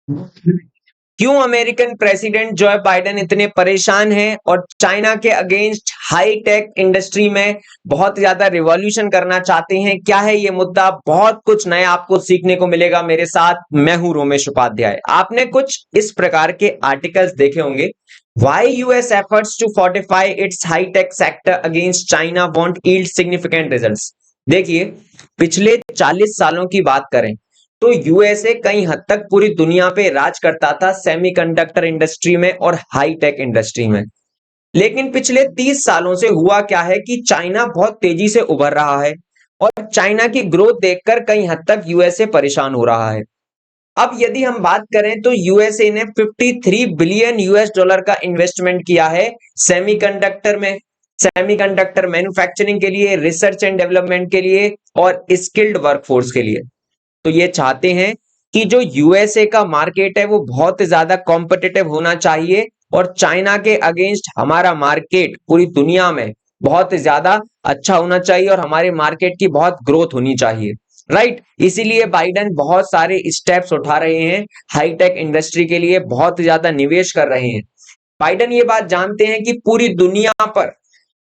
क्यों American president Joe Biden इतने परेशान हैं और चाइना के अगेंस्ट हाई टेक इंडस्ट्री में बहुत ज्यादा रिवॉल्यूशन करना चाहते हैं? क्या है ये मुद्दा? बहुत कुछ नया आपको सीखने को मिलेगा मेरे साथ। मैं हूं रोमेश उपाध्याय। आपने कुछ इस प्रकार के आर्टिकल्स देखे होंगे। Why US efforts to fortify its high-tech sector against China won't yield significant results? देखिए, पिछले 40 सालों की बात करें तो यूएसए कई हद तक पूरी दुनिया पे राज करता था सेमीकंडक्टर इंडस्ट्री में और हाई टेक इंडस्ट्री में। लेकिन पिछले 30 सालों से हुआ क्या है कि चाइना बहुत तेजी से उभर रहा है और चाइना की ग्रोथ देखकर कई हद तक यूएसए परेशान हो रहा है। अब यदि हम बात करें तो यूएसए ने 53 बिलियन यूएस डॉलर का इन्वेस्टमेंट किया है सेमीकंडक्टर में, सेमीकंडक्टर मैन्युफैक्चरिंग के लिए, रिसर्च एंड डेवलपमेंट के लिए और स्किल्ड वर्कफोर्स के लिए। तो ये चाहते हैं कि जो यूएसए का मार्केट है वो बहुत ज्यादा कॉम्पिटिटिव होना चाहिए और चाइना के अगेंस्ट हमारा मार्केट पूरी दुनिया में बहुत ज्यादा अच्छा होना चाहिए और हमारे मार्केट की बहुत ग्रोथ होनी चाहिए। राइट, इसीलिए बाइडेन बहुत सारे स्टेप्स उठा रहे हैं, हाईटेक इंडस्ट्री के लिए बहुत ज्यादा निवेश कर रहे हैं। बाइडेन ये बात जानते हैं कि पूरी दुनिया पर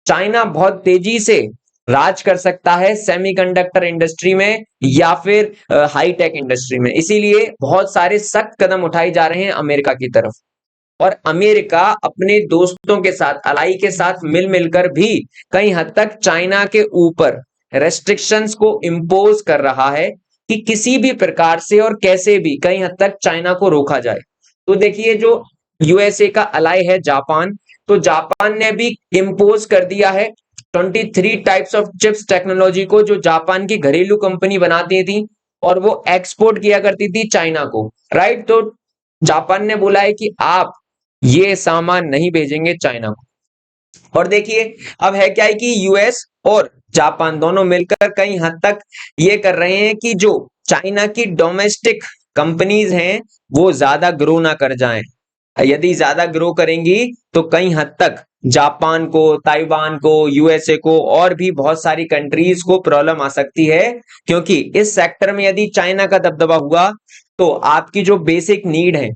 चाइना बहुत तेजी से राज कर सकता है सेमीकंडक्टर इंडस्ट्री में या फिर हाई टेक इंडस्ट्री में। इसीलिए बहुत सारे सख्त कदम उठाए जा रहे हैं अमेरिका की तरफ। और अमेरिका अपने दोस्तों के साथ, अलाई के साथ मिल मिलकर भी कई हद तक चाइना के ऊपर रेस्ट्रिक्शंस को इम्पोज कर रहा है कि किसी भी प्रकार से और कैसे भी कई हद तक चाइना को रोका जाए। तो देखिए, जो यूएसए का अलाई है जापान, तो जापान ने भी इम्पोज कर दिया है 23 टाइप्स ऑफ चिप्स टेक्नोलॉजी को, जो जापान की घरेलू कंपनी बनाती थी और वो एक्सपोर्ट किया करती थी चाइना को। राइट, तो जापान ने बोला है कि आप ये सामान नहीं भेजेंगे चाइना को। और देखिए, अब है क्या है कि यूएस और जापान दोनों मिलकर कई हद तक ये कर रहे हैं कि जो चाइना की डोमेस्टिक कंपनीज हैं वो ज्यादा ग्रो ना कर जाएं। यदि ज्यादा ग्रो करेंगी तो कई हद तक जापान को, ताइवान को, यूएसए को और भी बहुत सारी कंट्रीज को प्रॉब्लम आ सकती है। क्योंकि इस सेक्टर में यदि चाइना का दबदबा हुआ तो आपकी जो बेसिक नीड है,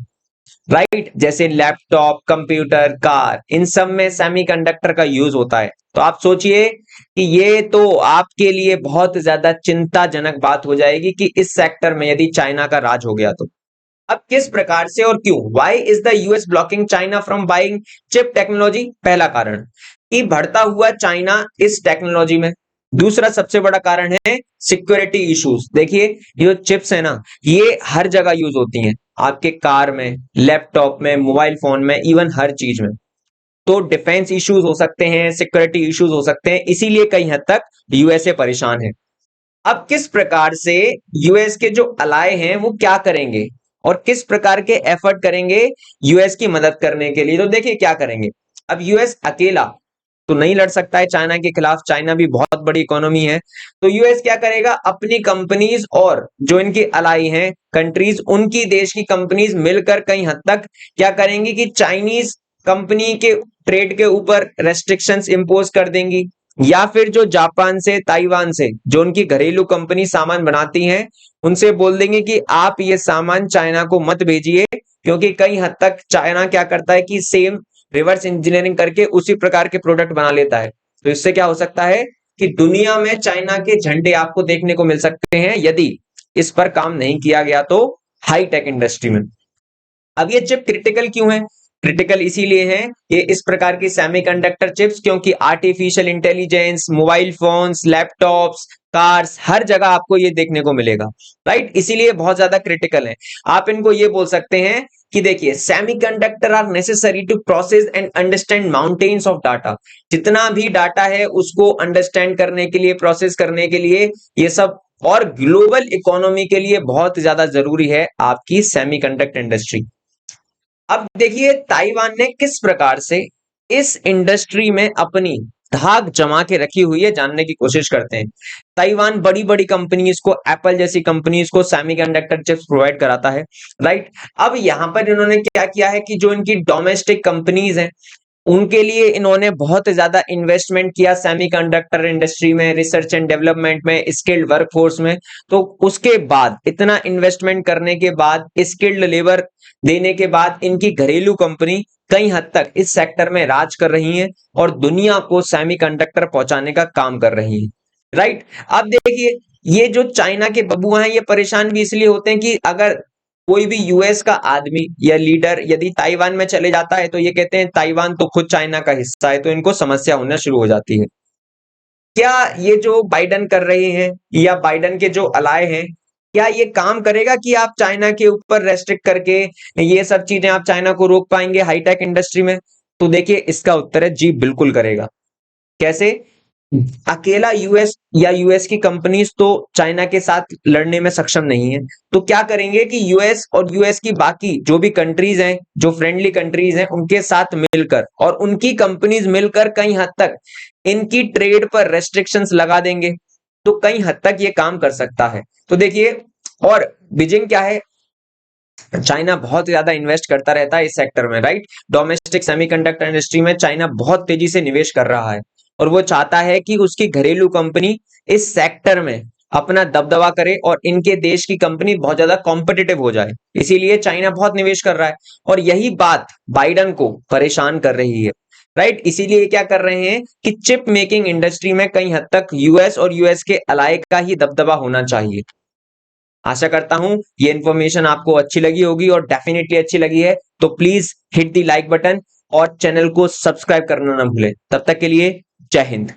राइट, जैसे लैपटॉप, कंप्यूटर, कार, इन सब में सेमीकंडक्टर का यूज होता है। तो आप सोचिए कि ये तो आपके लिए बहुत ज्यादा चिंताजनक बात हो जाएगी कि इस सेक्टर में यदि चाइना का राज हो गया तो। अब किस प्रकार से और क्यों? Why is the US blocking China from buying chip technology? पहला कारण कि बढ़ता हुआ चाइना इस टेक्नोलॉजी में। दूसरा सबसे बड़ा कारण है सिक्योरिटी इश्यूज। देखिए, ये जो चिप्स है ना, ये हर जगह यूज होती हैं, आपके कार में, लैपटॉप में, मोबाइल फोन में, इवन हर चीज में। तो डिफेंस इश्यूज हो सकते हैं, सिक्योरिटी इश्यूज हो सकते हैं, इसीलिए कई हद तक यूएसए परेशान है। अब किस प्रकार से यूएस के जो अलाय हैं वो क्या करेंगे और किस प्रकार के एफर्ट करेंगे यूएस की मदद करने के लिए? तो देखिए क्या करेंगे। अब यूएस अकेला तो नहीं लड़ सकता है चाइना के खिलाफ, चाइना भी बहुत बड़ी इकोनॉमी है। तो यूएस क्या करेगा, अपनी कंपनीज और जो इनकी अलाई हैं कंट्रीज, उनकी देश की कंपनीज मिलकर कई हद तक क्या करेंगी कि चाइनीज कंपनी के ट्रेड के ऊपर रेस्ट्रिक्शंस इंपोज कर देंगी, या फिर जो जापान से, ताइवान से जो उनकी घरेलू कंपनी सामान बनाती हैं उनसे बोल देंगे कि आप ये सामान चाइना को मत भेजिए। क्योंकि कई हद तक चाइना क्या करता है कि सेम रिवर्स इंजीनियरिंग करके उसी प्रकार के प्रोडक्ट बना लेता है। तो इससे क्या हो सकता है कि दुनिया में चाइना के झंडे आपको देखने को मिल सकते हैं यदि इस पर काम नहीं किया गया तो हाई टेक इंडस्ट्री में। अब ये चिप क्रिटिकल क्यों है? क्रिटिकल इसीलिए है ये इस प्रकार की सेमीकंडक्टर चिप्स, क्योंकि artificial intelligence, mobile phones, laptops, cars, हर जगह आपको ये देखने को मिलेगा। राइट, इसीलिए बहुत ज्यादा क्रिटिकल है। आप इनको ये बोल सकते हैं कि देखिए, semiconductor are necessary to process and understand mountains of data. जितना भी डाटा है उसको अंडरस्टैंड करने के लिए, प्रोसेस करने के लिए, ये सब और ग्लोबल इकोनॉमी के लिए बहुत ज्यादा जरूरी है आपकी सेमीकंडक्टर इंडस्ट्री। अब देखिए, ताइवान ने किस प्रकार से इस इंडस्ट्री में अपनी धाक जमा के रखी हुई है जानने की कोशिश करते हैं। ताइवान बड़ी बड़ी कंपनीज को, एप्पल जैसी कंपनीज को सेमीकंडक्टर चिप्स प्रोवाइड कराता है। राइट, अब यहां पर इन्होंने क्या किया है कि जो इनकी डोमेस्टिक कंपनीज हैं उनके लिए इन्होंने बहुत ज्यादा इन्वेस्टमेंट किया सेमीकंडक्टर इंडस्ट्री में, रिसर्च एंड डेवलपमेंट में, स्किल्ड वर्कफोर्स में। तो उसके बाद इतना इन्वेस्टमेंट करने के बाद, स्किल्ड लेबर देने के बाद, इनकी घरेलू कंपनी कई हद तक इस सेक्टर में राज कर रही है और दुनिया को सेमीकंडक्टर पहुंचाने का काम कर रही है। राइट। अब देखिए, ये जो चाइना के बबुआ हैं, ये परेशान भी इसलिए होते हैं कि अगर कोई भी यूएस का आदमी या लीडर यदि ताइवान में चले जाता है तो ये कहते हैं ताइवान तो खुद चाइना का हिस्सा है, तो इनको समस्या होना शुरू हो जाती है। क्या ये जो बाइडन कर रहे हैं या बाइडन के जो अलाय हैं, क्या ये काम करेगा कि आप चाइना के ऊपर रेस्ट्रिक्ट करके ये सब चीजें आप चाइना को रोक पाएंगे हाईटेक इंडस्ट्री में? तो देखिए, इसका उत्तर है जी, बिल्कुल करेगा। कैसे? अकेला यूएस या यूएस की कंपनीज तो चाइना के साथ लड़ने में सक्षम नहीं है। तो क्या करेंगे कि यूएस और यूएस की बाकी जो भी कंट्रीज हैं, जो फ्रेंडली कंट्रीज हैं, उनके साथ मिलकर और उनकी कंपनीज मिलकर कई हद तक इनकी ट्रेड पर रेस्ट्रिक्शंस लगा देंगे। तो कई हद तक ये काम कर सकता है। तो देखिए, और बीजिंग क्या है, चाइना बहुत ज्यादा इन्वेस्ट करता रहता है इस सेक्टर में। राइट। डोमेस्टिक सेमीकंडक्टर इंडस्ट्री में चाइना बहुत तेजी से निवेश कर रहा है और वो चाहता है कि उसकी घरेलू कंपनी इस सेक्टर में अपना दबदबा करे और इनके देश की कंपनी बहुत ज्यादा कॉम्पिटिटिव हो जाए। इसीलिए चाइना बहुत निवेश कर रहा है और यही बात बाइडन को परेशान कर रही है। राइट। इसीलिए क्या कर रहे हैं कि चिप मेकिंग इंडस्ट्री में कई हद तक यूएस और यूएस के अलाय का ही दबदबा होना चाहिए। आशा करता हूं ये इन्फॉर्मेशन आपको अच्छी लगी होगी और डेफिनेटली अच्छी लगी है तो please hit the like button और चैनल को सब्सक्राइब करना ना भूलें। तब तक के लिए जय हिंद।